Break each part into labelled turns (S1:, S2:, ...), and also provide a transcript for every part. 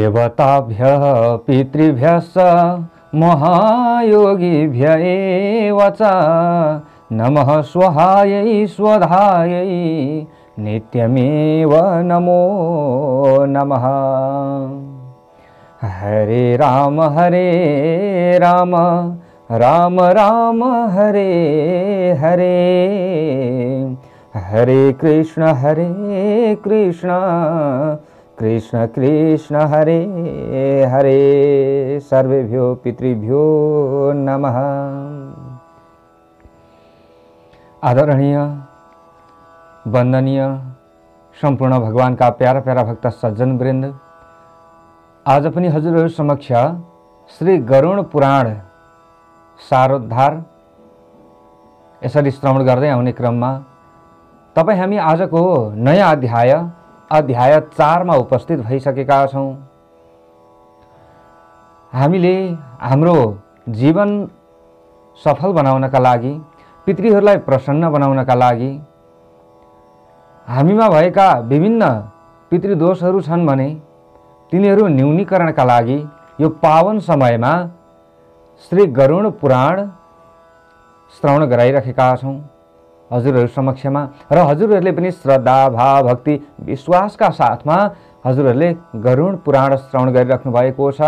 S1: देवताभ्यः पितृभ्यश्च महायोगिभ्य एव च नमः स्वाहायै स्वधायै नित्यमेव नमो नमः। हरे राम राम राम हरे हरे, हरे कृष्ण कृष्ण कृष्ण हरे हरे। सर्वेभ्यो पितृभ्यो नमः। आदरणीय वंदनीय संपूर्ण भगवान का प्यारा प्यारा भक्त सज्जन वृंद, आज पनि हजुरहरु समक्ष श्री गरुड पुराण सारोद्धार यसरी श्रवण गर्दै आउने क्रममा तपाई हामी आजको नयाँ अध्याय 4 मा उपस्थित भइसकेका छौं। हामीले हाम्रो जीवन सफल बनाउनका लागि, पितृहरूलाई प्रसन्न बनाउनका लागि, हामीमा भएका विभिन्न पितृदोषहरू छन् भने तिनीहरू न्यूनीकरणका लागि यो पावन समयमा श्री गरुड पुराण श्रवण गराइरहेका छौं हजुरहरु समक्षमा। र हजुरहरुले पनि श्रद्धा भाव भक्ति विश्वासका साथमा हजुरहरुले गरुड पुराण श्रवण गरिराख्नु भएको छ।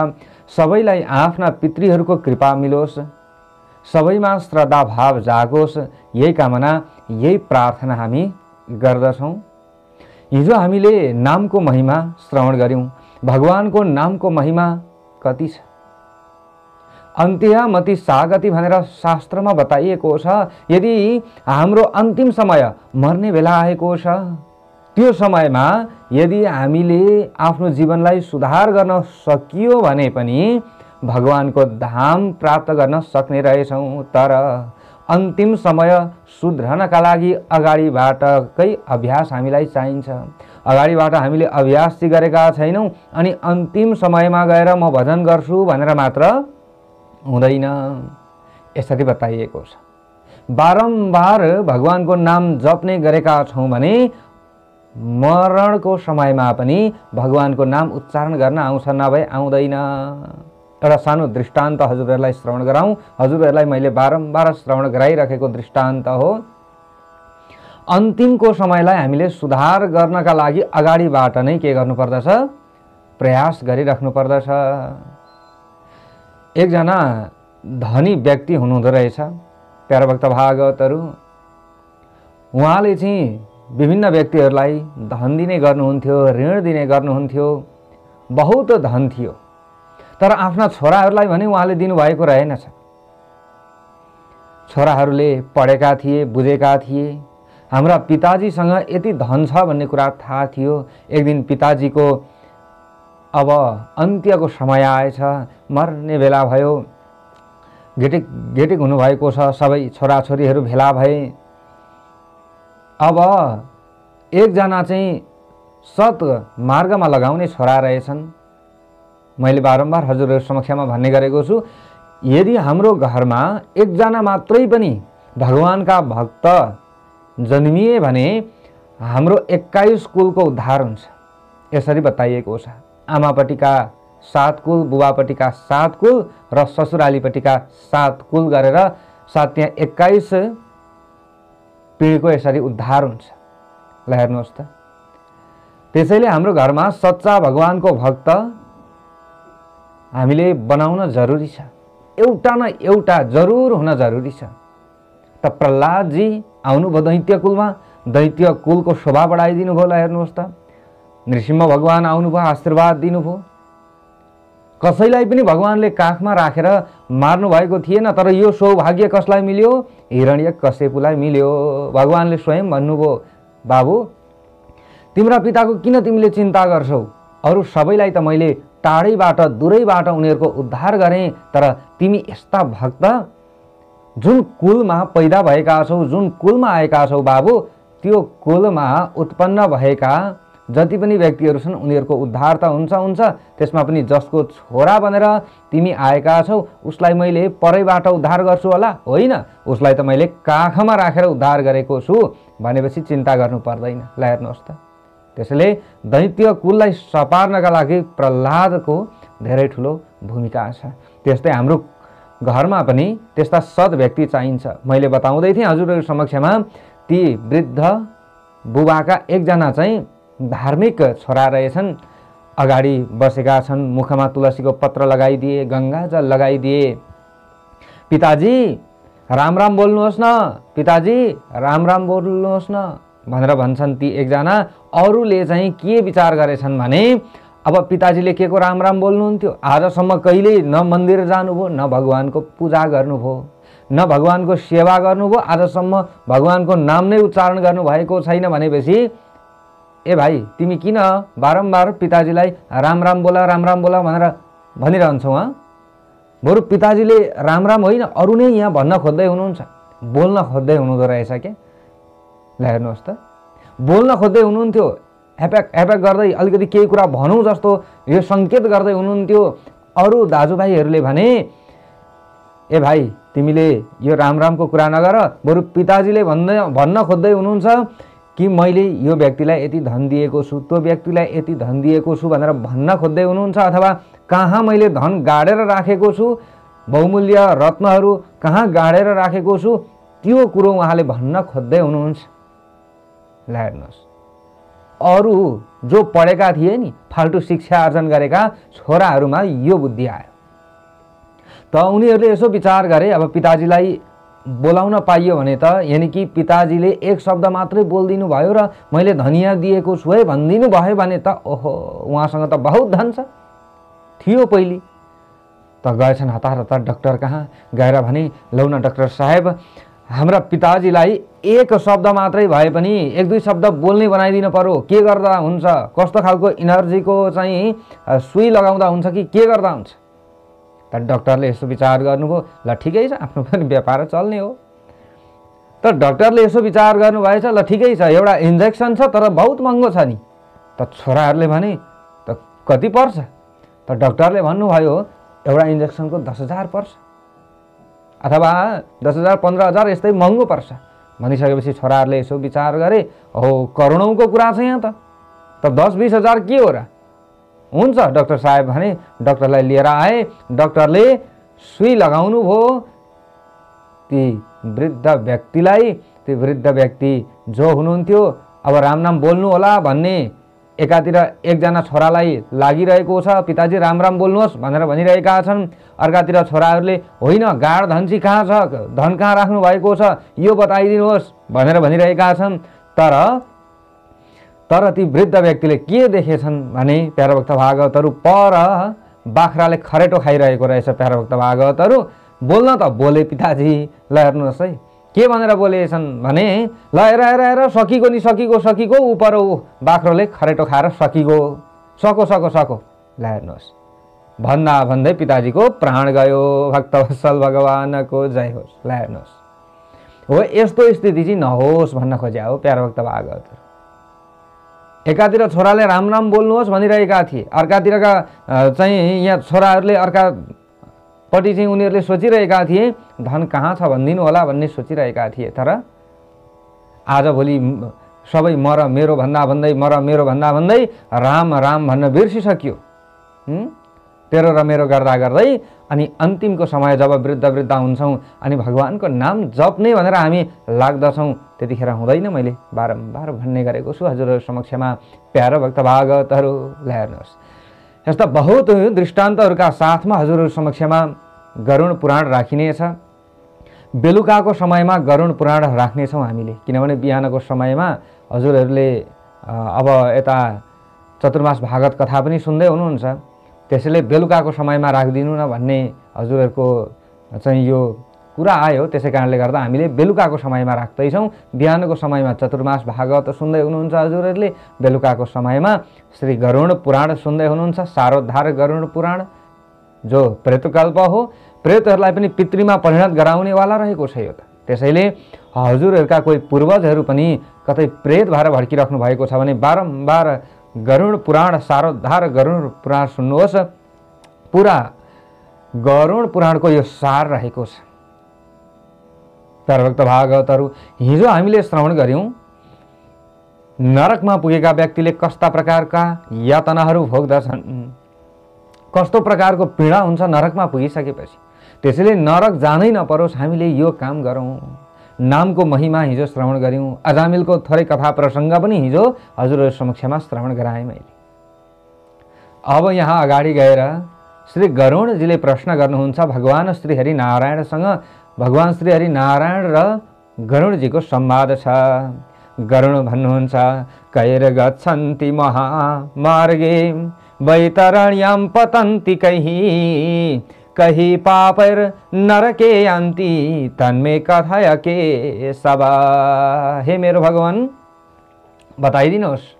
S1: सबैलाई आफ्ना पितृहरूको कृपा मिलोस्, सबैमा श्रद्धा भाव जागोस्, यही कामना यही प्रार्थना हामी गर्दछौं। हिजो हामीले नामको महिमा श्रवण गर्यौं। भगवानको नामको महिमा कति छ? अन्त्य मति सागति भनेर शास्त्रमा बताइएको छ। यदि हाम्रो अन्तिम समय मर्ने बेला आएको छ, त्यो समयमा यदि हामीले आफ्नो जीवनलाई सुधार गर्न सकियो भने पनि भगवानको धाम प्राप्त गर्न सक्ने रहेछौं। तर अन्तिम समय सुध्रनका लागि अगाडिबाटकै अभ्यास हामीलाई चाहिन्छ। अगाडिबाट हामीले अभ्यास गरेका छैनौं अनि अन्तिम समयमा गएर म भजन गर्छु भनेर मात्र हुँदैन, यसरी बताइएको छ। बारम्बार भगवानको नाम जप्ने गरेका छौं भने मरणको समयमा पनि भगवानको नाम उच्चारण गर्न आउँछ, नभए आउँदैन। एउटा सानो दृष्टान्त हजुरहरुलाई श्रवण गराउँ। हजुरहरुलाई मैले बारम्बार श्रवण गराइरहेको दृष्टान्त हो। अन्तिमको समयलाई हामीले सुधार गर्नका लागि अगाडिबाट नै के गर्नुपर्दछ? प्रयास गरिराख्नु पर्दछ। एकजना धनी व्यक्ति हुनुहुँदो रहेछ, प्यारा भक्त भागवतहरु। उहाँले चाहिँ विभिन्न व्यक्तिहरूलाई धन दिने गर्नुहुन्थ्यो, ऋण दिने गर्नुहुन्थ्यो, बहुत धन थियो। तर आफ्ना छोराहरूलाई भने उहाँले दिनुभएको रहेनछ। छोराहरूले पढेका थिए, बुझेका थिए। हाम्रा पिताजीसँग यति धन छ भन्ने कुरा थाहा थियो। एक दिन पिताजीको अब अन्त्यको समय आएछ, मर्ने बेला भयो, गेटिक हुनुभएको छ। सबै छोराछोरीहरू भेला भए। अब एकजना चाहिँ सत मार्गमा लगाउने छोरा रहेछन्। मैले बारम्बार हजुरहरु समक्षमा भन्ने गरेको छु, यदि हाम्रो घरमा एकजना मात्रै पनि भगवानका भक्त जन्मिए भने हाम्रो 21 कुलको उद्धार हुन्छ, यसरी बताइएको छ। आमापट्टिका 7 कुल, बुबापट्टिका 7 कुल र ससुरालीपट्टिका 7 कुल गरेर साथ त्यहाँ 21 पिँढीको यसरी उद्धार हुन्छ। ल हेर्नुहोस् त। त्यसैले हाम्रो घरमा सच्चा भगवानको भक्त हामीले बनाउन जरुरी छ। एउटा न एउटा जरुर हुन जरुरी छ। त प्रहलाद जी आउनुभयो दैत्य कुलमा, दैत्य कुलको शोभा बढाइदिनु भयो। ल हेर्नुहोस् त। नृसिंह भगवान आउनुभयो, आशीर्वाद दिनुभयो। कसैलाई पनि भगवानले काखमा राखेर मार्नु भएको थिएन। तर यो सौभाग्य कसलाई मिल्यो? हिरण्यकश्यपुलाई मिल्यो। भगवानले स्वयं भन्नुभयो, बाबु तिम्रा पिताको किन तिमीले चिन्ता गर्छौ? अरु सबैलाई त मैले टाढैबाट दूरैबाट उनीहरूको उद्धार गरेँ। तर तिमी यस्ता भक्त जुन कुलमा पैदा भएका छौ, जुन कुलमा आएका छौ बाबु, त्यो कुलमा उत्पन्न भएका जति पनि व्यक्तिहरू छन् उनीहरूको उद्धार त हुन्छ। त्यसमा पनि जसको छोरा बनेर तिमी आएका छौ उसलाई मैले परैबाट उद्धार गर्छु होला? होइन, उसलाई त मैले काखमा राखेर उद्धार गरेको छु भनेपछि चिन्ता गर्नु पर्दैन। ल हेर्नुहोस् त। त्यसैले दैत्य कुललाई सपार्नका लागि प्रह्लादको धेरै ठुलो भूमिका छ। त्यस्तै हाम्रो घरमा पनि त्यस्ता सद् व्यक्ति चाहिन्छ। मैले बताउँदै थिएँ हजुरहरू समक्षमा, ती वृद्ध बुबाका एकजना चाहिँ धार्मिक छोरा रहेछन्। अगाडि बसेका छन्, मुखमा तुलसीको पत्र लगाइदिए, गङ्गाजल लगाइदिए। पिताजी राम राम बोल्नुहोस् न, पिताजी राम राम बोल्नुहोस् न भनेर भन्छन् ती एकजना। अरूले चाहिँ के विचार गरेछन् भने अब पिताजीले के को राम राम बोल्नुहुन्थ्यो, आजसम्म कहिले न मन्दिर जानुभयो, न भगवानको पूजा गर्नुभयो, न भगवानको सेवा गर्नुभयो, आजसम्म भगवानको नाम नै उच्चारण गर्नुभएको छैन भनेपछि ए भाइ तिमी किन बारम्बार पिताजीलाई राम राम बोला भनेर भनिरहन्छौ? बरु पिताजीले राम राम होइन अरू नै यहाँ भन्न खोज्दै हुनुहुन्छ, बोल्न खोज्दै हुनुहुँदो रहेछ क्या। ल हेर्नुहोस् त, बोल्न खोज्दै हुनुहुन्थ्यो, ह्याप्याक ह्याप्याक गर्दै अलिकति केही कुरा भनौँ जस्तो यो सङ्केत गर्दै हुनुहुन्थ्यो। अरू दाजुभाइहरूले भने ए भाइ तिमीले यो राम रामको कुरा नगर, बरु पिताजीले भन्न खोज्दै हुनुहुन्छ कि मैले यो व्यक्तिलाई यति धन दिएको छु, त्यो व्यक्तिलाई यति धन दिएको छु भनेर भन्न खोज्दै हुनुहुन्छ। अथवा कहाँ मैले धन गाडेर राखेको छु, बहुमूल्य रत्नहरू कहाँ गाडेर राखेको छु, त्यो कुरो उहाँले भन्न खोज्दै हुनुहुन्छ। ल हेर्नुहोस्, अरू जो पढेका थिए नि, फाल्टु शिक्षा आर्जन गरेका छोराहरूमा यो बुद्धि आयो। त उनीहरूले यसो विचार गरे, अब पिताजीलाई बोलाउन पाइयो भने त यानि कि पिताजीले एक शब्द मात्रै बोलिदिनु भयो र मैले धनियाँ दिएको छु है भनिदिनु भयो भने त ओहो उहाँसँग त बहुत धन छ थियो पहिले। त गएछन् हतार हतार डाक्टर कहाँ गएर भने लौ न डाक्टर साहेब, हाम्रा पिताजीलाई एक शब्द मात्रै भए पनि एक दुई शब्द बोल्ने बनाइदिनु पर्यो, के गर्दा हुन्छ, कस्तो खालको इनर्जीको चाहिँ सुई लगाउँदा हुन्छ कि के गर्दा हुन्छ? त डाक्टरले यसो विचार गर्नुभयो, ल ठिकै छ आफ्नो पनि व्यापार चल्ने हो। त डाक्टरले यसो विचार गर्नुभएछ, ल ठिकै छ एउटा इन्जेक्सन छ तर बहुत महँगो छ नि। त छोराहरूले भने त कति पर्छ? त डाक्टरले भन्नुभयो एउटा इन्जेक्सनको 10,000 पर्छ अथवा 10,000 15,000 यस्तै महँगो पर्छ। भनिसकेपछि छोराहरूले यसो विचार गरे, हो करोडौँको कुरा छ यहाँ त 10-20 हजार के हो र? हुन्छ डाक्टर साहेब भने डाक्टरलाई लिएर आए। डाक्टरले सुई लगाउनु भयो ती वृद्ध व्यक्तिलाई। ती वृद्ध व्यक्ति जो हुनुहुन्थ्यो अब राम नाम बोल्नु होला भन्ने एकातिर एकजना छोरालाई लागिरहेको छ, पिताजी राम राम बोल्नुहोस् भनेर भनिरहेका छन्। अर्कातिर छोराहरूले होइन गाड धन चाहिँ कहाँ छ, धन कहाँ राख्नु भएको छ यो बताइदिनुहोस् भनेर भनिरहेका छन्। तर ती वृद्ध व्यक्तिले के देखेछन् भने प्यारा भक्त भागवतहरू पर बाख्राले खरेटो खाइरहेको रहेछ। प्यारा भक्त भागवतहरू बोल्न त बोले पिताजी, ल हेर्नुहोस् है के भनेर बोलेछन् भने ल हेर सकिगो नि सकिगो उपर बाख्रोले खरेटो खाएर सको। ल हेर्नुहोस् भन्दा भन्दै पिताजीको प्राण गयो। भक्तवत्सल भगवानको जय होस्। ल हेर्नुहोस् हो यस्तो स्थिति चाहिँ नहोस् भन्न खोज्या हो प्यारा भक्त भागवतहरू। एकातिर छोराले राम राम बोल्नुहोस् भनिरहेका थिए, अर्कातिरका चाहिँ यहाँ छोराहरूले अर्कापट्टि चाहिँ उनीहरूले सोचिरहेका थिए धन कहाँ छ भनिदिनु होला भन्ने सोचिरहेका थिए। तर आजभोलि सबै मर मेरो भन्दा भन्दै राम राम भन्न बिर्सिसक्यो। तेरो र मेरो गर्दा गर्दै अनि अन्तिमको समय जब वृद्ध हुन्छौँ अनि भगवानको नाम जप्ने भनेर हामी लाग्दछौँ त्यतिखेर हुँदैन। मैले बारम्बार भन्ने गरेको छु हजुरहरू समक्षमा प्यारा भक्त भागवतहरू। ल हेर्नुहोस् यस्ता बहुत दृष्टान्तहरूका साथमा हजुरहरू समक्षमा गरुड पुराण राखिनेछ। बेलुकाको समयमा गरुड पुराण राख्नेछौँ हामीले, किनभने बिहानको समयमा हजुरहरूले अब यता चतुर्मास भागवत कथा पनि सुन्दै हुनुहुन्छ, त्यसैले बेलुकाको समयमा राखिदिनु न भन्ने हजुरहरूको चाहिँ यो कुरा आयो। त्यसै कारणले गर्दा हामीले बेलुकाको समयमा राख्दैछौँ। बिहानको समयमा चतुर्मास भागवत सुन्दै हुनुहुन्छ हजुरहरूले, बेलुकाको समयमा श्री गरुड पुराण सुन्दै हुनुहुन्छ। सारोद्धार गरुड पुराण जो प्रेतकल्प हो, प्रेतहरूलाई पनि पितृमा परिणत गराउनेवाला रहेको छ यो त। त्यसैले हजुरहरूका कोही पूर्वजहरू पनि कतै प्रेत भएर भड्किराख्नु भएको छ भने बारम्बार गरुड पुराण सारोद्धार गरुड पुराण सुन्नुहोस्। पुरा गरुड पुराणको यो सार रहेको छ। प्यारा भक्त भागवतहरू हिजो हामीले श्रवण गऱ्यौँ नरकमा पुगेका व्यक्तिले कस्ता प्रकारका यातनाहरू भोग्दछन्, कस्तो प्रकारको पीडा हुन्छ नरकमा पुगिसकेपछि। त्यसैले नरक जानै नपरोस् हामीले यो काम गरौँ। नामको महिमा हिजो श्रवण गऱ्यौँ, अजामिलको थोरै कथा प्रसङ्ग पनि हिजो हजुरहरू समक्षमा श्रवण गराएँ मैले। अब यहाँ अगाडि गएर श्री गरुडजीले प्रश्न गर्नुहुन्छ भगवान श्री हरिनारायणसँग। भगवान श्री हरिनारायण र गरुडजीको संवाद छ। गरुड भन्नुहुन्छ कैर्गच्छन्ति महामार्गे वैतरण्यां पतन्ति कैः कहीं पापैर नरके यान्ति तन्मे कथय केशव। हे मेरो भगवान बताइदिनुहोस्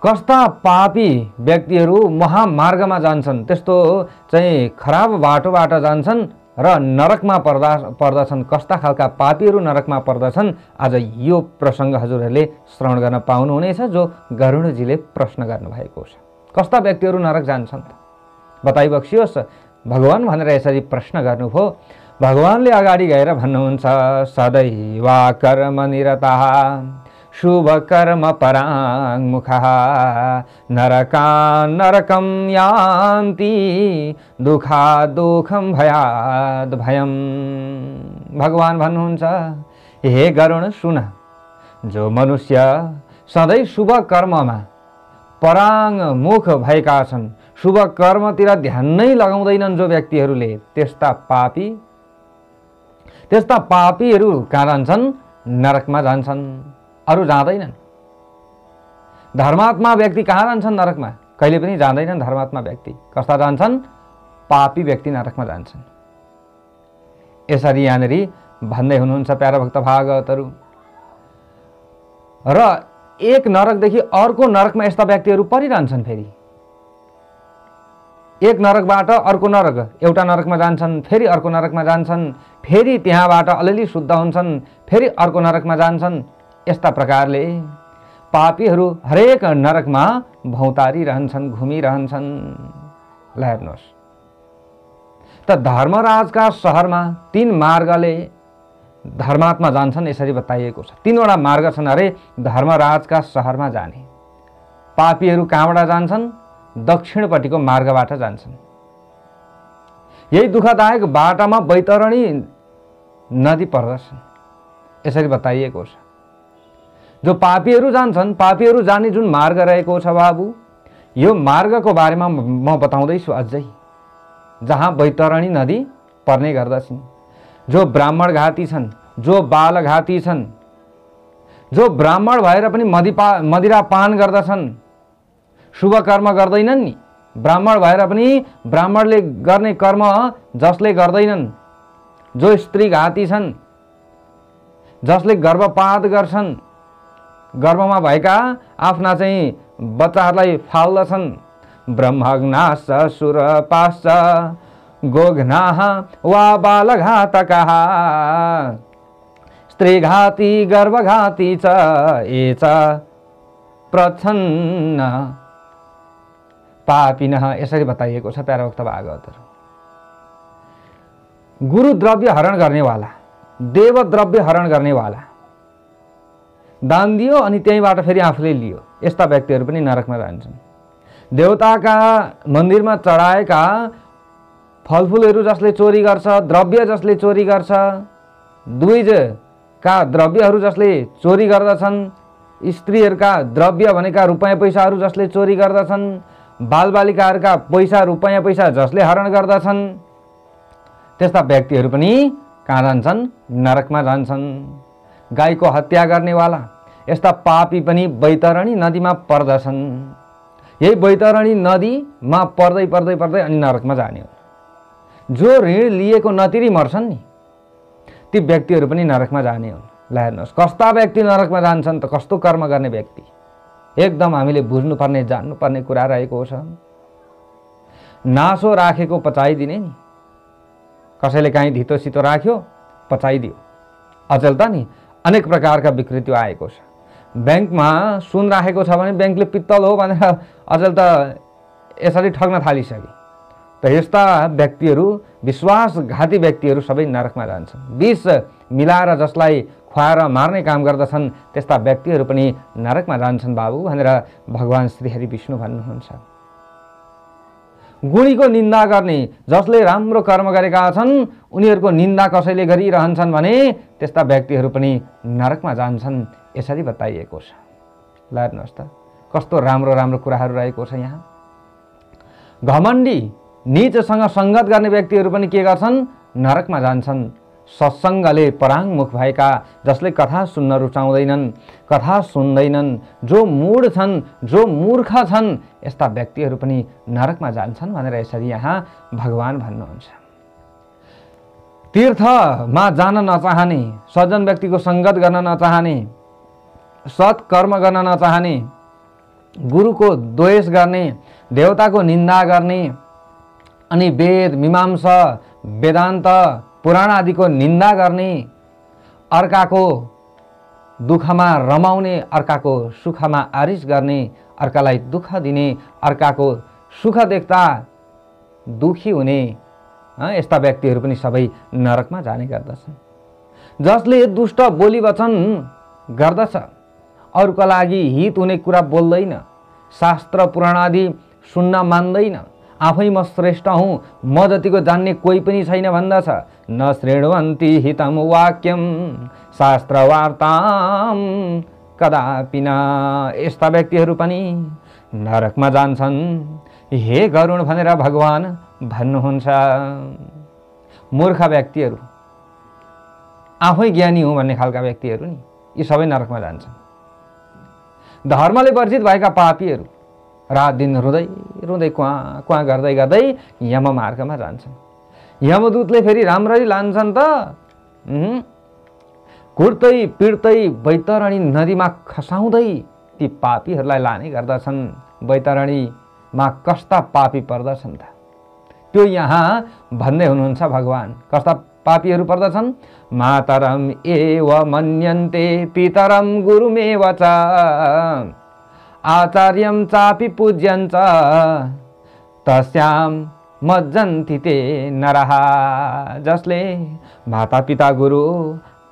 S1: कस्ता पापी व्यक्तिहरू महामार्गमा जान्छन्, त्यस्तो चाहिँ खराब बाटोबाट जान्छन् र नरकमा पर्दछन्। कस्ता खालका पापीहरू नरकमा पर्दछन् आज यो प्रसङ्ग हजुरहरूले श्रवण गर्न पाउनुहुनेछ जो गरुडजीले प्रश्न गर्नुभएको छ। कस्ता व्यक्तिहरू नरक जान्छन् त बताइबक्सियोस् भगवान भनेर यसरी प्रश्न गर्नुभयो। भगवानले अगाडि गएर भन्नुहुन्छ सदैवा कर्म निरतः शुभ कर्म पराङ्मुखः नरकान् नरकं यान्ति दुःखात् दुःखं भयात् भयम्। भगवान भन्नुहुन्छ हे गरुड सुन, जो मनुष्य सधैँ शुभ कर्ममा पराङ्मुख भएका छन्, शुभ कर्मतिर ध्यान नै लगाउँदैनन् जो व्यक्तिहरूले, त्यस्ता पापीहरू कहाँ जान्छन्? नरकमा जान्छन्, अरू जाँदैनन्। धर्मात्मा व्यक्ति कहाँ जान्छन्? नरकमा कहिले पनि जाँदैनन्। धर्मात्मा व्यक्ति कस्ता जान्छन्? पापी व्यक्ति नरकमा जान्छन्। यसरी यहाँनिर भन्दै हुनुहुन्छ प्यारा भक्त भागवतहरू। र एक नरकदेखि अर्को नरकमा यस्ता व्यक्तिहरू परिरहन्छन्। फेरि एक नरकबाट अर्को नरक, एउटा नरकमा जान्छन्, फेरि अर्को नरकमा जान्छन्, फेरि त्यहाँबाट अलिअलि शुद्ध हुन्छन्, फेरि अर्को नरकमा जान्छन्। यस्ता प्रकारले पापीहरू हरेक नरकमा भौतारिरहन्छन्, घुमिरहन्छन्। ल हेर्नुहोस् त धर्मराजका सहरमा 3 मार्गले धर्मात्मा जान्छन् यसरी बताइएको छ। 3वटा मार्ग छन् अरे धर्मराजका सहरमा जाने। पापीहरू कहाँबाट जान्छन्? दक्षिणपट्टिको मार्गबाट जान्छन्। यही दुःखदायक बाटामा बैतरणी नदी पर्दछन् यसरी बताइएको छ। जो पापीहरू जान्छन्, पापीहरू जाने जुन मार्ग रहेको छ बाबु, यो मार्गको बारेमा म बताउँदैछु अझै, जहाँ बैतरणी नदी पर्ने गर्दछन्। जो ब्राह्मण घाती छन्, जो बाल घाती छन्, जो ब्राह्मण भएर पनि मदिरा पान गर्दछन्, शुभ कर्म गर्दैनन् नि, ब्राह्मण भएर पनि ब्राह्मणले गर्ने कर्म जसले गर्दैनन्, जो स्त्री घाती छन्, जसले गर्भपात गर्छन्, गर्भमा भएका आफ्ना चाहिँ बच्चाहरूलाई फाल्दछन्, ब्रह्मघ्नाश्च सुरपाश्च गोघ्नाः वा बालघातकाः स्त्रीघाती गर्भघाती च ये च प्रच्छन्न पापिनः। यसरी बताइएको छ प्यारा भक्त भागवतहरू। गुरु द्रव्य हरण गर्नेवाला, देव द्रव्य हरण गर्नेवाला, दान दियो अनि त्यहीँबाट फेरि आफूले लियो, यस्ता व्यक्तिहरू पनि नरकमा जान्छन्। देवताका मन्दिरमा चढाएका फलफुलहरू जसले चोरी गर्छ, द्रव्य जसले चोरी गर्छ, दुवैका द्रव्यहरू जसले चोरी गर्दछन्, स्त्रीहरूका द्रव्य भनेका रुपैयाँ पैसाहरू जसले चोरी गर्दछन्, बालबालिकाहरूका पैसा रुपैयाँ पैसा जसले हरण गर्दछन्, त्यस्ता व्यक्तिहरू पनि कहाँ जान्छन्? नरकमा जान्छन्। गाईको हत्या गर्नेवाला यस्ता पापी पनि बैतरणी नदीमा पर्दछन्। यही बैतरणी नदीमा पर्दै पर्दै पर्दै अनि नरकमा जाने हुन्। जो ऋण लिएको नतिरी मर्छन् नि, ती व्यक्तिहरू पनि नरकमा जाने हुन्। ल हेर्नुहोस् कस्ता व्यक्ति नरकमा जान्छन् त, कस्तो कर्म गर्ने व्यक्ति। एकदम हामीले बुझ्नुपर्ने जान्नुपर्ने कुरा रहेको छ। नासो राखेको पचाइदिने नि, कसैले काहीँ धितो सितो राख्यो पचाइदियो। अचेल त नि अनेक प्रकारका विकृति आएको छ। ब्याङ्कमा सुन राखेको छ भने ब्याङ्कले पित्तल हो भनेर अचेल त यसरी ठग्न थालिसके। त यस्ता व्यक्तिहरू, विश्वासघाती व्यक्तिहरू सबै नरकमा जान्छन्। विष मिलाएर जसलाई खुवाएर मार्ने काम गर्दछन् त्यस्ता व्यक्तिहरू पनि नरकमा जान्छन् बाबु भनेर भगवान श्रीहरि विष्णु भन्नुहुन्छ। गुणीको निन्दा गर्ने, जसले राम्रो कर्म गरेका छन् उनीहरूको निन्दा कसैले गरिरहन्छन् भने त्यस्ता व्यक्तिहरू पनि नरकमा जान्छन्, यसरी बताइएको छ। ल हेर्नुहोस् त कस्तो राम्रो राम्रो कुराहरू रहेको छ यहाँ। घमण्डी नीचसँग सङ्गत गर्ने व्यक्तिहरू पनि के गर्छन्, नरकमा जान्छन्। सत्सङ्गले पराङ्मुख भएका, जसले कथा सुन्न रुचाउँदैनन्, कथा सुन्दैनन्, जो मूढ छन्, जो मूर्ख छन्, यस्ता व्यक्तिहरू पनि नरकमा जान्छन् भनेर यसरी यहाँ भगवान भन्नुहुन्छ। तीर्थमा जान नचाहने, सज्जन व्यक्तिको सङ्गत गर्न नचाहने, सत्कर्म गर्न नचाहने, गुरुको द्वेष गर्ने, देवताको निन्दा गर्ने, अनि वेद मीमांसा वेदान्त पुराण आदिको निन्दा गर्ने, अर्काको दुःखमा रमाउने, अर्काको सुखमा आरिस गर्ने, अर्कालाई दुःख दिने, अर्काको सुख देख्दा दुखी हुने, यस्ता व्यक्तिहरू पनि सबै नरकमा जाने गर्दछन्। जसले दुष्ट बोली वचन गर्दछ, अरूका लागि हित हुने कुरा बोल्दैन, शास्त्र पुराण आदि सुन्न मान्दैन, आफै म श्रेष्ठ हुँ, म जतिको जान्ने कोही पनि छैन भन्दछ, न शृण्वन्ति हितम वाक्यम शास्त्र वार्ताम कदापि न, यस्ता व्यक्तिहरू पनि नरकमा जान्छन् हे गरुण भनेर भगवान भन्नुहुन्छ। मूर्ख व्यक्तिहरू, आफै ज्ञानी हुँ भन्ने खालका व्यक्तिहरू नि, यी सबै नरकमा जान्छन्। धर्मले वर्जित भएका पापीहरू रात दिन रुँदै रुँदै क्वाँ क्वाँ गर्दै गर्दै यम मार्गमा जान्छन्। यमदूतले फेरि राम्ररी लान्छन् त, कुट्दै पिट्दै बैतरणी नदीमा खसाउँदै ती पापीहरूलाई लाने गर्दछन्। बैतरणीमा कस्ता पापी पर्दछन् त, त्यो यहाँ भन्दै हुनुहुन्छ भगवान। कस्ता पापीहरू पर्दछन्, मातरम एव मन्यन्ते पितरम गुरुमेव च आचार्यम चापि पूज्यञ्च तस्याम मज्जन्ति ते नरः। जसले माता पिता गुरु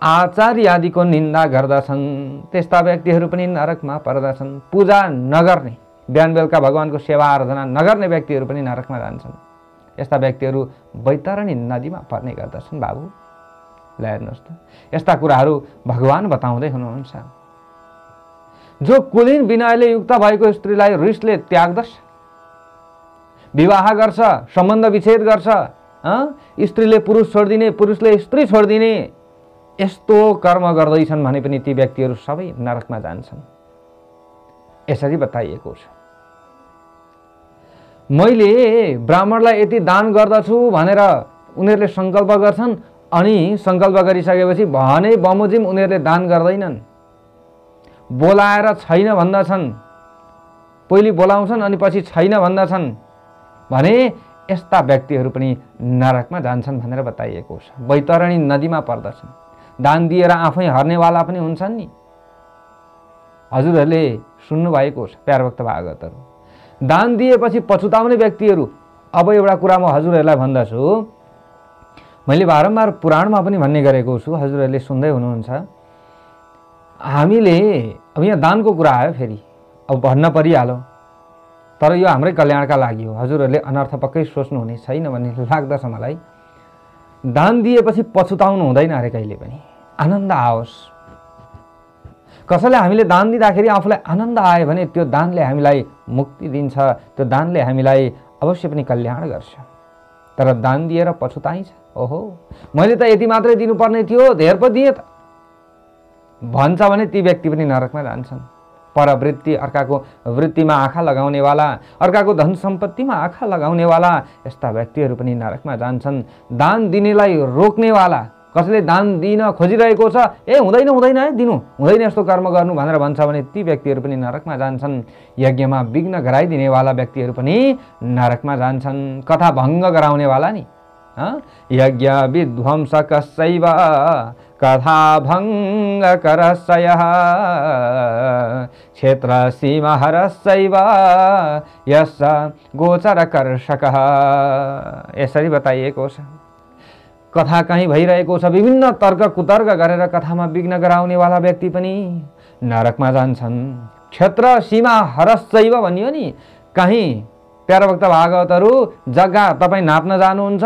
S1: आचार्य आदिको निन्दा गर्दछन् त्यस्ता व्यक्तिहरू पनि नरकमा पर्दछन्। पूजा नगर्ने, बिहान बेलुका भगवानको सेवा आराधना नगर्ने व्यक्तिहरू पनि नरकमा जान्छन्। यस्ता व्यक्तिहरू बैतरणी नदीमा पर्ने गर्दछन् बाबु। ल हेर्नुहोस् त, यस्ता कुराहरू भगवान बताउँदै हुनुहुन्छ। जो कुलीन विनयले युक्त भएको स्त्रीलाई रिसले त्याग्दछ, विवाह गर्छ, सम्बन्ध विच्छेद गर्छ, स्त्रीले पुरुष छोडिदिने, पुरुषले स्त्री छोडिदिने, यस्तो कर्म गर्दैछन् भने पनि ती व्यक्तिहरू सबै नरकमा जान्छन्, यसरी बताइएको छ। मैले ब्राह्मणलाई यति दान गर्दछु भनेर उनीहरूले सङ्कल्प गर्छन्, अनि सङ्कल्प गरिसकेपछि भने बमोजिम उनीहरूले दान गर्दैनन्, बोलाएर छैन भन्दछन्, पहिले बोलाउँछन् अनि पछि छैन भन्दछन् भने यस्ता व्यक्तिहरू पनि नरकमा जान्छन् भनेर बताइएको छ। बैतरणी नदीमा पर्दछन्। दान दिएर आफै हर्नेवाला पनि हुन्छन् नि, हजुरहरूले सुन्नुभएको छ प्यारभक्त भागवतहरू। दान दिएपछि पछुताउने व्यक्तिहरू, अब एउटा कुरा म हजुरहरूलाई भन्दछु, मैले बारम्बार पुराणमा पनि भन्ने गरेको छु, हजुरहरूले सुन्दै हुनुहुन्छ। हामीले अब यहाँ दानको कुरा आयो, फेरि अब भन्न परिहाल्यो, तर यो हाम्रै कल्याणका लागि हो, हजुरहरूले अनर्थ पक्कै सोच्नुहुने छैन भन्ने लाग्दछ मलाई। दान दिएपछि पछुताउनु हुँदैन अरे कहिले पनि, आनन्द आओस्। कसैले हामीले दान दिँदाखेरि आफूलाई आनन्द आयो भने त्यो दानले हामीलाई मुक्ति दिन्छ, त्यो दानले हामीलाई अवश्य पनि कल्याण गर्छ। तर दान दिएर पछुताइन्छ, ओहो मैले त यति मात्रै दिनुपर्ने थियो, धेर पो दिएँ त भन्छ भने ती व्यक्ति पनि नरकमा जान्छन्। परवृत्ति, अर्काको वृत्तिमा आँखा लगाउनेवाला, अर्काको धन सम्पत्तिमा आँखा लगाउनेवाला, यस्ता व्यक्तिहरू पनि नरकमा जान्छन्। दान दिनेलाई रोक्नेवाला, कसैले दान दिन खोजिरहेको छ, ए हुँदैन हुँदैन है दिनु, हुँदैन यस्तो कर्म गर्नु भनेर भन्छ भने ती व्यक्तिहरू पनि नरकमा जान्छन्। यज्ञमा विघ्न गराइदिनेवाला व्यक्तिहरू पनि नरकमा जान्छन्। कथा भङ्ग गराउनेवाला नि, यज्ञ विध्वंसकस्यैव कथा भङ्ग करस्यः क्षेत्र सीमहरस्यैव यस्य गोचरकर्षकः, यसरी बताइएको छ। कथा कहीँ भइरहेको छ, विभिन्न तर्क कुतर्क गरेर कथामा विघ्न गराउनेवाला व्यक्ति पनि नरकमा जान्छन्। क्षेत्र सीमा हरश्चैव भनियो नि, कहीँ प्यारा भक्त भागवतहरू जग्गा तपाईँ नाप्न जानुहुन्छ,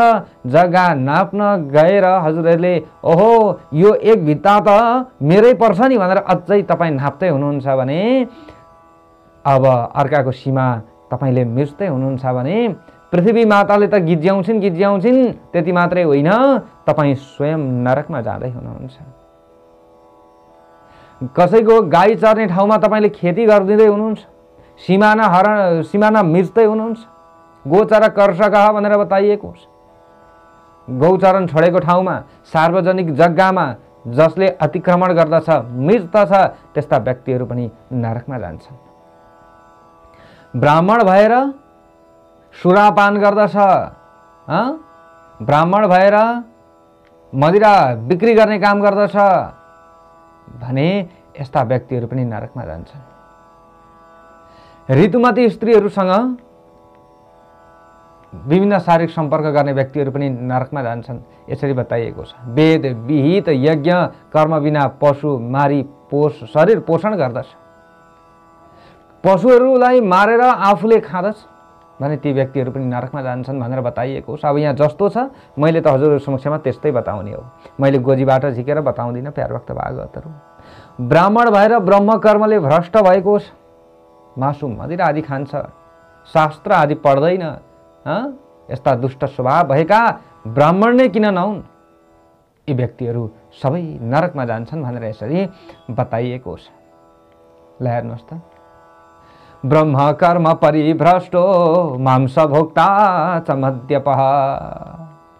S1: जग्गा नाप्न गएर हजुरहरूले ओहो यो एक भित्ता त मेरै पर्छ नि भनेर अझै तपाईँ नाप्दै हुनुहुन्छ भने, अब अर्काको सीमा तपाईँले मिच्दै हुनुहुन्छ भने पृथ्वी माताले त गिज्याउँछिन्, त्यति मात्रै होइन तपाईँ स्वयं नरकमा जाँदै हुनुहुन्छ। कसैको गाई चर्ने ठाउँमा तपाईँले खेती गरिदिँदै हुनुहुन्छ, सिमाना मिच्दै हुनुहुन्छ। गोचर कर्षकः भनेर बताइएको छ। गौचरण छोडेको ठाउँमा सार्वजनिक जग्गामा जसले अतिक्रमण गर्दछ, मिच्दछ, त्यस्ता व्यक्तिहरू पनि नरकमा जान्छन्। ब्राह्मण भएर सुरापान गर्दछ, ब्राह्मण भएर मदिरा बिक्री गर्ने काम गर्दछ भने यस्ता व्यक्तिहरू पनि नरकमा जान्छन्। ऋतुमती स्त्रीहरूसँग विभिन्न शारीरिक सम्पर्क गर्ने व्यक्तिहरू पनि नरकमा जान्छन्, यसरी बताइएको छ। वेद विहित यज्ञ कर्म बिना पशु मारी शरीर पोषण गर्दछ, पशुहरूलाई मारेर आफूले खाँदछ भने ती व्यक्तिहरू पनि नरकमा जान्छन् भनेर बताइएको छ। अब यहाँ जस्तो छ मैले त हजुरहरू समक्षमा त्यस्तै बताउने हो, मैले गोजीबाट झिकेर बताउँदिनँ प्यारा भक्त भागवतहरू। ब्राह्मण भएर ब्रह्म कर्मले भ्रष्ट भएको छ, मासु मदिरा आदि खान्छ, शास्त्र आदि पढ्दैन, यस्ता दुष्ट स्वभाव भएका ब्राह्मण नै किन नहुन्, यी व्यक्तिहरू सबै नरकमा जान्छन् भनेर यसरी बताइएको छ। ल हेर्नुहोस् त, ब्रह्म कर्म परिभ्रष्टो मांस भोक्ता च मद्यपः,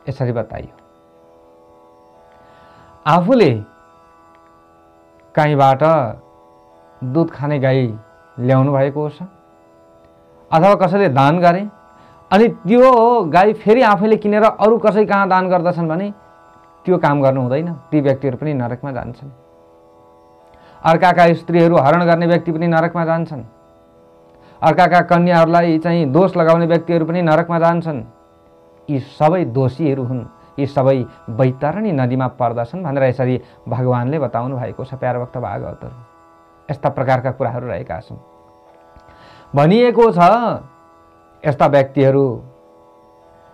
S1: यसरी बताइयो। आफूले कहीँबाट दुध खाने गाई ल्याउनु भएको छ अथवा कसैले दान गरे अनि त्यो गाई फेरि आफैले किनेर अरू कसै कहाँ दान गर्दछन् भने त्यो काम गर्नु हुँदैन, ती व्यक्तिहरू पनि नरकमा जान्छन्। अर्काका स्त्रीहरू हरण गर्ने व्यक्ति पनि नरकमा जान्छन्, अर्काका कन्याहरूलाई चाहिँ दोष लगाउने व्यक्तिहरू पनि नरकमा जान्छन्। यी सबै दोषीहरू हुन्, यी सबै बैतरणी नदीमा पर्दछन् भनेर यसरी भगवानले बताउनु भएको छ प्यारा भक्त भागवतहरू। यस्ता प्रकारका कुराहरू रहेका छन्। भनिएको छ यस्ता व्यक्तिहरू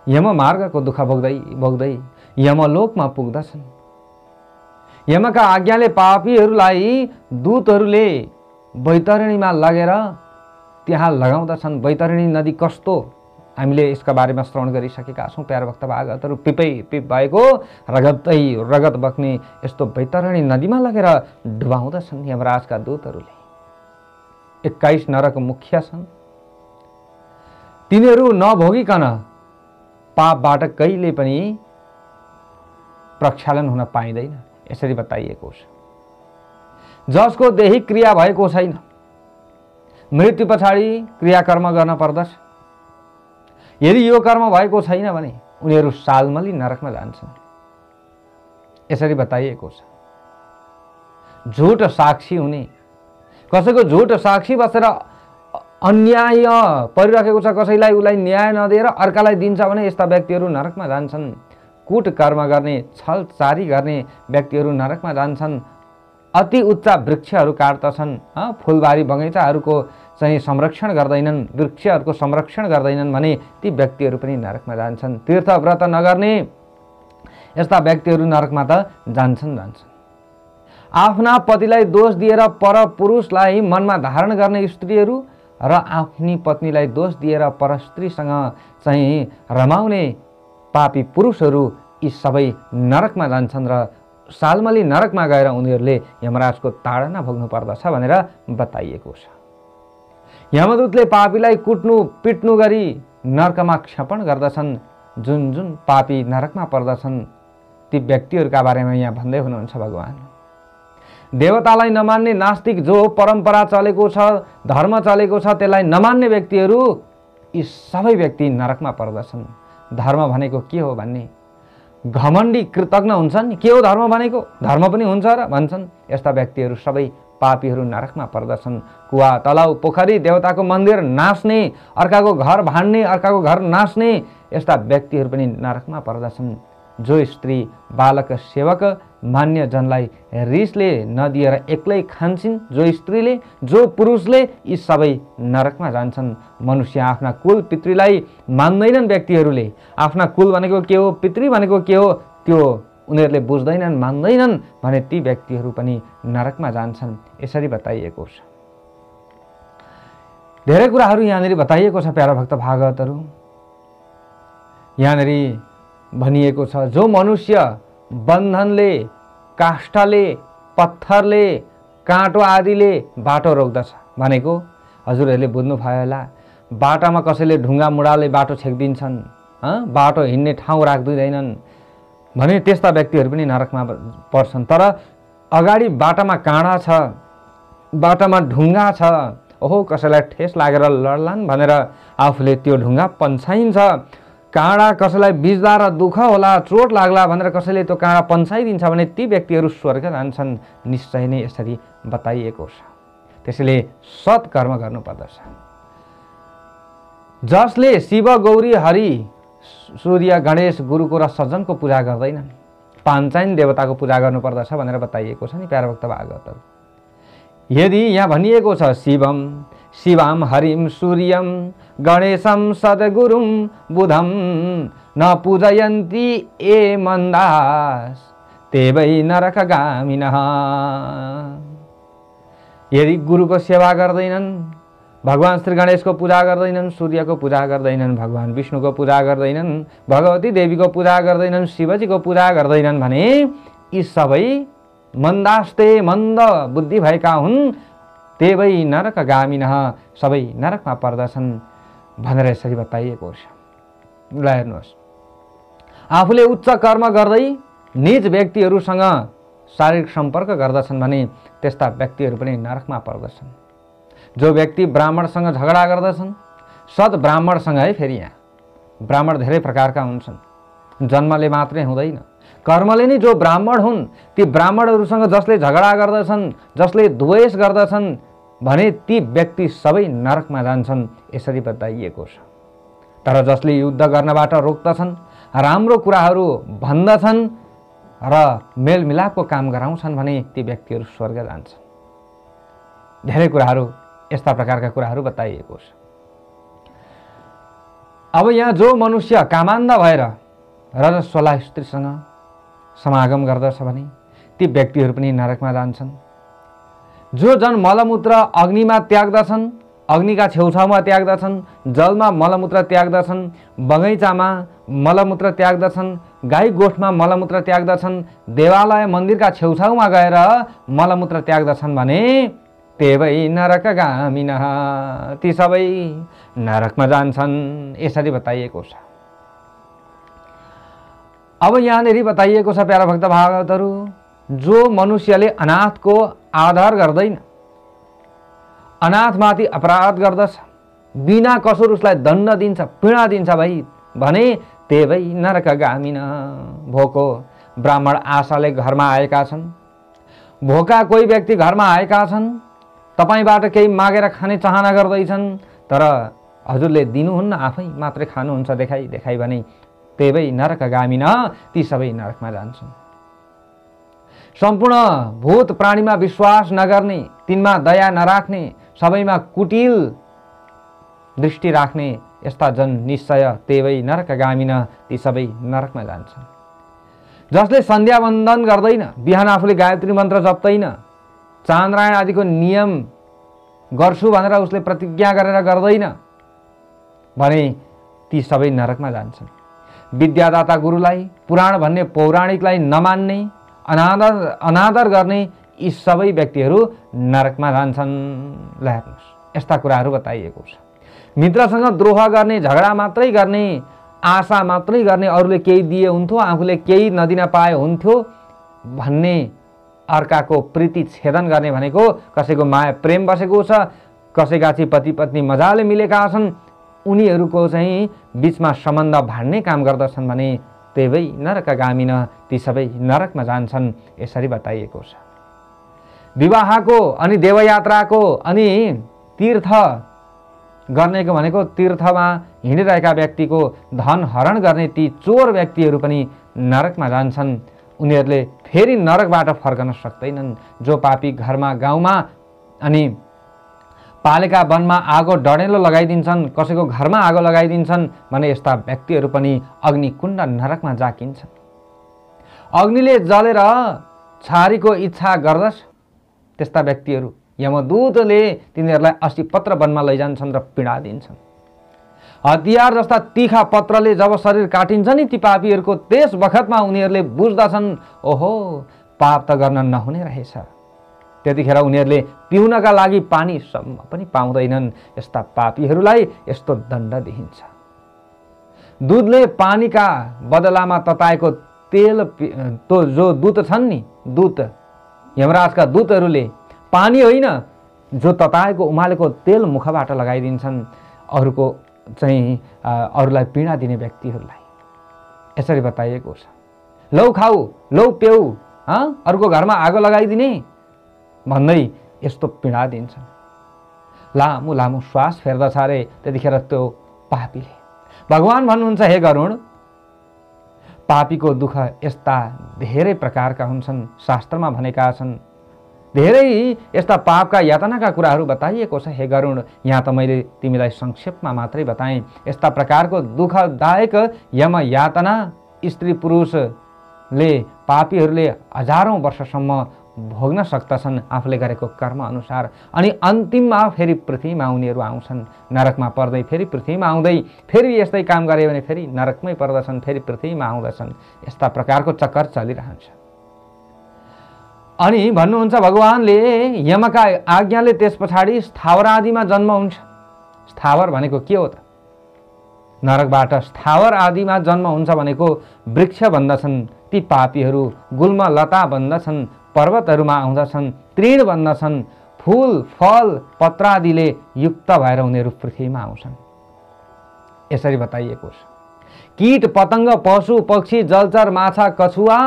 S1: यममार्गको दुःख भोग्दै भोग्दै यमलोकमा पुग्दछन्। यमका आज्ञाले पापीहरूलाई दूतहरूले बैतरणीमा लगेर त्यहाँ लगाउँदछन्। बैतरणी नदी कस्तो हामीले यसका बारेमा श्रवण गरिसकेका छौँ प्यारा भक्त भागवतहरू। पिप भएको रगत बग्ने यस्तो बैतरणी नदीमा लगेर डुबाउँदछन् यमराजका दूतहरूले। 21 नरक मुख्य छन्, तिनीहरू नभोगिकन पापबाट कहिले पनि प्रक्षालन हुन पाइँदैन, यसरी बताइएको छ। जसको दैहिक क्रिया भएको छैन, मृत्यु पछाडि क्रियाकर्म गर्न पर्दछ। यदि यो कर्म भएको छैन भने उनीहरू सालमली नरकमा जान्छन्, यसरी बताइएको छ। झुट साक्षी हुने, कसैको झुट साक्षी बसेर अन्याय परिरहेको छ, कसैलाई उसलाई न्याय नदिएर अर्कालाई दिन्छ भने यस्ता व्यक्तिहरू नरकमा जान्छन्। कुट कर्म गर्ने, छलचारी गर्ने व्यक्तिहरू नरकमा जान्छन्। अति उच्च वृक्षहरू काट्दछन्, फुलबारी बगैँचाहरूको चाहिँ संरक्षण गर्दैनन्, वृक्षहरूको संरक्षण गर्दैनन् भने ती व्यक्तिहरू पनि नरकमा जान्छन्। तीर्थ व्रत नगर्ने यस्ता व्यक्तिहरू नरकमा त जान्छन्। आफ्ना पतिलाई दोष दिएर पर पुरुषलाई मनमा धारण गर्ने स्त्रीहरू र आफ्नी पत्नीलाई दोष दिएर पर स्त्रीसँग चाहिँ रमाउने पापी पुरुषहरू यी सबै नरकमा जान्छन् र सालमली नरकमा गएर उनीहरूले यमराजको ताडना भोग्नु पर्दछ भनेर बताइएको छ। यमदूतले पापीलाई कुट्नु पिट्नु गरी नरकमा क्षपण गर्दछन्। जुन जुन पापी नरकमा पर्दछन् ती व्यक्तिहरूका बारेमा यहाँ भन्दै हुनुहुन्छ भगवान। देवतालाई नमान्ने नास्तिक, जो परम्परा चलेको छ, धर्म चलेको छ, त्यसलाई नमान्ने व्यक्तिहरू यी सबै व्यक्ति नरकमा पर्दछन्। धर्म भनेको के हो भन्ने घमण्डी कृतज्ञ हुन्छन् नि, के हो धर्म भनेको, धर्म पनि हुन्छ र भन्छन्। यस्ता व्यक्तिहरू सबै पापीहरू नरकमा पर्दछन्। कुवा तलाउ पोखरी देवताको मन्दिर नाच्ने, अर्काको घर भाड्ने, अर्काको घर नाच्ने यस्ता व्यक्तिहरू पनि नरकमा पर्दछन्। जो स्त्री बालक सेवक मान्य जनलाई रिसले नदिएर एक्लै खान्छन्, जो स्त्रीले जो पुरुषले, यी सबै नरकमा जान्छन्। मनुष्य आफ्ना कुल पितृलाई मान्दैनन्। व्यक्तिहरूले आफ्ना कुल भनेको के हो, पितृ भनेको के हो त्यो उनीहरूले बुझ्दैनन्, मान्दैनन् भने ती व्यक्तिहरू पनि नरकमा जान्छन्, यसरी बताइएको छ। धेरै कुराहरू यहाँनिर बताइएको छ प्यारा भक्त भागवतहरू। यहाँनिर भनिएको छ जो मनुष्य बन्धनले, काष्ठले, पत्थरले, काँटो आदिले बाटो रोक्दछ भनेको हजुरहरूले बुझ्नुभयो होला। बाटामा कसैले ढुङ्गा मुढाले बाटो छेकिदिन्छन्, बाटो हिँड्ने ठाउँ राखिदिँदैनन् भने त्यस्ता व्यक्तिहरू पनि नरकमा पर्छन्। तर अगाडि बाटामा काँडा छ, बाटामा ढुङ्गा छ, ओहो कसैलाई ठेस लागेर लड्लान् भनेर आफूले त्यो ढुङ्गा पन्छाइन्छ। काँडा कसैलाई बिज्दा र दुःख होला, चोट लाग्ला भनेर कसैले त्यो काँडा पन्छाइदिन्छ भने ती व्यक्तिहरू स्वर्ग जान्छन्, निश्चय नै यसरी बताइएको छ। त्यसैले सत्कर्म गर्नुपर्दछ। जसले शिव, गौरी, हरि, सूर्य, गणेश, गुरुको र सज्जनको पूजा गर्दैनन्, पाञ्चायन देवताको पूजा गर्नुपर्दछ भनेर बताइएको छ नि प्यारा भक्त भागवतहरू। यदि यहाँ भनिएको छ शिवम शिवाम हरिम सूर्यम गणेशम सद्गुरुम बुधम न पूजयन्ति ए मन्दास ते वै नरकगामिनः। यदि गुरुको सेवा गर्दैनन्, भगवान श्री गणेशको पूजा गर्दैनन्, सूर्यको पूजा गर्दैनन्, भगवान विष्णुको पूजा गर्दैनन्, भगवती देवीको पूजा गर्दैनन्, शिवजीको पूजा गर्दैनन् भने यी सबै मन्दास्ते मंद बुद्धि भएका हुन्, ते वै नरकगामिनः, सबै नरकमा पर्दछन् भनेर यसरी बताइएको छ। ल हेर्नुहोस्, आफूले उच्च कर्म गर्दै निज व्यक्तिहरूसँग शारीरिक सम्पर्क गर्दछन् भने त्यस्ता व्यक्तिहरू पनि नरकमा पर्दछन्। जो व्यक्ति ब्राह्मणसँग झगडा गर्दछन्, सद ब्राह्मणसँग है, फेरि यहाँ ब्राह्मण धेरै प्रकारका हुन्छन्, जन्मले मात्रै हुँदैन, कर्मले नै जो ब्राह्मण हुन् ती ब्राह्मणहरूसँग जसले झगडा गर्दछन्, जसले द्वेष गर्दछन् भने ती व्यक्ति सबै नरकमा जान्छन्, यसरी बताइएको छ। तर जसले युद्ध गर्नबाट रोक्दछन्, राम्रो कुराहरू भन्दछन् र मेलमिलापको काम गराउँछन् भने ती व्यक्तिहरू स्वर्ग जान्छन्। धेरै कुराहरू यस्ता प्रकारका कुराहरू बताइएको छ। अब यहाँ जो मनुष्य कामान्ध भएर रजस्वला स्त्रीसँग समागम गर्दछ भने ती व्यक्तिहरू पनि नरकमा जान्छन्। जो जन मलमूत्र अग्निमा त्याग्दछन्, अग्निका छेउछाउमा त्याग्दछन्, जलमा मलमूत्र त्याग्दछन्, बगैँचामा मलमूत्र त्याग्दछन्, गाई गोठमा मलमूत्र त्याग्दछन्, देवालय मन्दिरका छेउछाउमा गएर मलमूत्र त्याग्दछन् भने ते वै नरकगामिनः, ती सबै नरकमा जान्छन्, यसरी बताइएको छ। अब यहाँनिर बताइएको छ प्यारा भक्त भागवतहरू, जो मनुष्यले अनाथको आदर गर्दैन, अनाथमाथि अपराध गर्दछ, बिना कसुर उसलाई दण्ड दिन्छ, पीडा दिन्छ भाइ भने ते वै नरकगामिनः। भोको ब्राह्मण आशाले घरमा आएका छन्, भोका कोही व्यक्ति घरमा आएका छन्, तपाईबाट केही मागेर खाने चाहना गर्दैछन्, तर हजुरले दिनुहुन्न, आफै मात्रै खानुहुन्छ देखाइ देखाइ भने ते वै नरकगामिनः, ती सबै नरकमा जान्छन्। सम्पूर्ण भूत प्राणीमा विश्वास नगर्ने, तिनमा दया नराख्ने, सबैमा कुटिल दृष्टि राख्ने यस्ता जन निश्चय ते वै नरकगामिनः, ती सबै नरकमा जान्छन्। जसले सन्ध्या वन्दन गर्दैन, बिहान आफूले गायत्री मन्त्र जप्दैन, चान्द्रायण आदिको नियम गर्छु भनेर उसले प्रतिज्ञा गरेर गर्दैन भने ती सबै नरकमा जान्छन्। विद्यादाता गुरुलाई, पुराण भन्ने पौराणिकलाई नमान्ने, अनादर गर्ने यी सबै व्यक्तिहरू नरकमा जान्छन्। ल हेर्नुहोस्, यस्ता कुराहरू बताइएको छ। मित्रसँग द्रोह गर्ने, झगडा मात्रै गर्ने, आशा मात्रै गर्ने, अरूले केही दिए हुन्थ्यो आफूले केही नदिन पाए हुन्थ्यो भन्ने, अर्काको प्रीति छेदन गर्ने भनेको कसैको माया प्रेम बसेको छ, कसैका चाहिँ पति पत्नी मजाले मिलेका छन्, उनीहरूको चाहिँ बीचमा सम्बन्ध भाड्ने काम गर्दछन् भने ते वै नरकगामिनः, ती सबै नरकमा जान्छन्, यसरी बताइएको छ। विवाहको अनि देवयात्राको अनि तीर्थ गर्नेको भनेको तीर्थमा हिँडिरहेका व्यक्तिको धन हरण गर्ने ती चोर व्यक्तिहरू पनि नरकमा जान्छन्, उनीहरूले फेरि नरकबाट फर्कन सक्दैनन्। जो पापी घरमा गाउँमा अनि पालेका वनमा आगो डढेलो लगाइदिन्छन्, कसैको घरमा आगो लगाइदिन्छन् भने यस्ता व्यक्तिहरू पनि अग्निकुण्ड नरकमा जाकिन्छन्। अग्निले जलेर छारीको इच्छा गर्दछ त्यस्ता व्यक्तिहरू यमदूतले तिनीहरूलाई 80 पत्र वनमा लैजान्छन् र पीडा दिन्छन्। हतियार जस्ता तीखा पत्रले जब शरीर काटिन्छ नि ती पापीहरूको, त्यस बखतमा उनीहरूले बुझ्दछन् ओहो पाप त गर्न नहुने रहेछ। त्यतिखेर उनीहरूले पिउनका लागि पानीसम्म पनि पाउँदैनन्। यस्ता पापीहरूलाई यस्तो दण्ड दिइन्छ। दूधले पानीका बदलामा तताएको तेल तो जो दूत छन् नि, दूत यमराजका दूतहरूले पानी होइन जो तताएको उमालेको तेल मुखबाट लगाइदिन्छन् अरूको चाहिँ अरूलाई पीडा दिने व्यक्तिहरूलाई। यसरी बताइएको छ, लौ खाऊ लौ पेऊ, अरूको घरमा आगो लगाइदिने भन्दै यस्तो पीडा दिन्छन्। लामो लामो श्वास फेर्दछ अरे त्यतिखेर त्यो पापीले। भगवान भन्नुहुन्छ हे गरुड, पापीको दुःख यस्ता धेरै प्रकारका हुन्छन्। शास्त्रमा भनेका छन् धेरै यस्ता पापका यातनाका कुराहरू बताइएको छ। हे गरुड, यहाँ त मैले तिमीलाई संक्षेपमा मात्रै बताएँ। यस्ता प्रकारको दुःखदायक यम यातना स्त्री पुरुषले पापीहरूले हजारौं वर्षसम्म भोग्न सक्दछन् आफूले गरेको कर्म अनुसार। अनि अन्तिममा फेरि पृथ्वीमा उनीहरू आउँछन्। नरकमा पर्दै फेरि पृथ्वीमा आउँदै फेरि यस्तै काम गरे भने फेरि नरकमै पर्दछन्, फेरि पृथ्वीमा आउँदछन्। यस्ता प्रकारको चक्कर चलिरहन्छ। अनि भन्नुहुन्छ भगवानले यमका आज्ञाले त्यस पछाडि स्थावर आदिमा जन्म हुन्छ। स्थावर भनेको के हो त? नरकबाट स्थावर आदिमा जन्म हुन्छ भनेको वृक्ष बन्दछन् ती पापीहरू, गुल्म लता बन्दछन्, पर्वतहरूमा आउँदछन्, तृण बन्दछन्, फूल फल पत्रादिले युक्त भएर उनीहरू पृथ्वीमा आउँछन्। यसरी बताइएको छ। कीट पतंग पशु पक्षी जलचर माछा कछुवा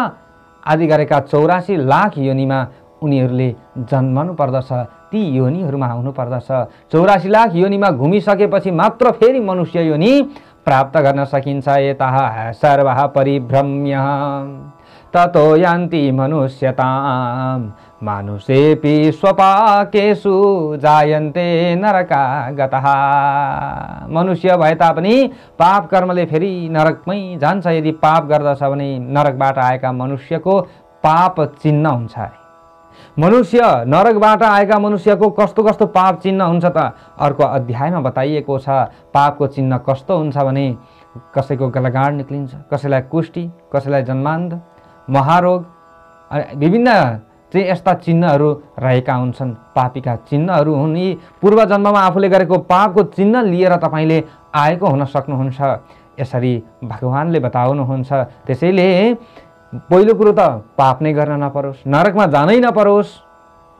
S1: आदि गरेका 84 लाख योनिमा उनीहरूले जन्मनु पर्दछ। ती योनिहरूमा आउनु पर्दछ। 84 लाख योनिमा घुमिसकेपछि मात्र फेरि मनुष्य योनि प्राप्त गर्न सकिन्छ। यतः सर्वः परिभ्रम्य ततो यान्ति मनुष्यताम् मानुषेऽपि स्वपाकेषु जायन्ते नरका गतः। मनुष्य भए तापनि पाप कर्मले फेरि नरकमै जान्छ। यदि पाप गर्दछ भने नरकबाट आएका मनुष्यको पाप चिन्ह हुन्छ। मनुष्य नरकबाट आएका मनुष्यको कस्तो कस्तो पाप चिन्ह हुन्छ त अर्को अध्यायमा बताइएको छ। पापको चिन्ह कस्तो हुन्छ भने कसैको गलगाड निक्लिन्छ, कसैलाई कुष्ठी, कसैलाई जन्मान्ध, महारोग, विभिन्न चाहिँ यस्ता चिन्हहरू रहेका हुन्छन्। पापीका चिन्हहरू हुन् यी। पूर्व जन्ममा आफूले गरेको पापको चिन्ह लिएर तपाईले आएको हुन सक्नुहुन्छ। यसरी भगवानले बताउनुहुन्छ। त्यसैले पहिलो कुरो त पाप नै गर्न नपरोस्, नरकमा जानै नपरोस्,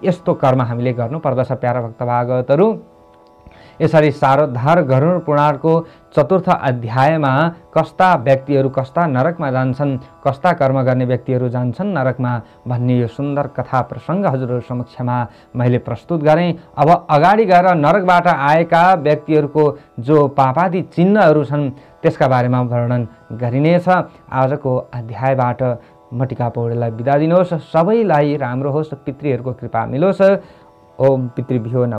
S1: यस्तो कर्म हामीले गर्नुपर्दछ। प्यारा भक्त भागवतहरू, यसरी सारोद्धार गरुड पुराणको 4th अध्यायमा कस्ता व्यक्तिहरू कस्ता नरकमा जान्छन्, कस्ता कर्म गर्ने व्यक्तिहरू जान्छन् नरकमा भन्ने यो सुन्दर कथा प्रसङ्ग हजुरहरू समक्षमा मैले प्रस्तुत गरेँ। अब अगाडि गएर नरकबाट आएका व्यक्तिहरूको जो पापादि चिन्हहरू छन् त्यसका बारेमा वर्णन गरिनेछ। आजको अध्यायबाट म टिका पौडेललाई बिदा दिनुहोस्। सबैलाई राम्रो होस्, पितृहरूको कृपा मिलोस्। ओम पितृभ्यो नमः।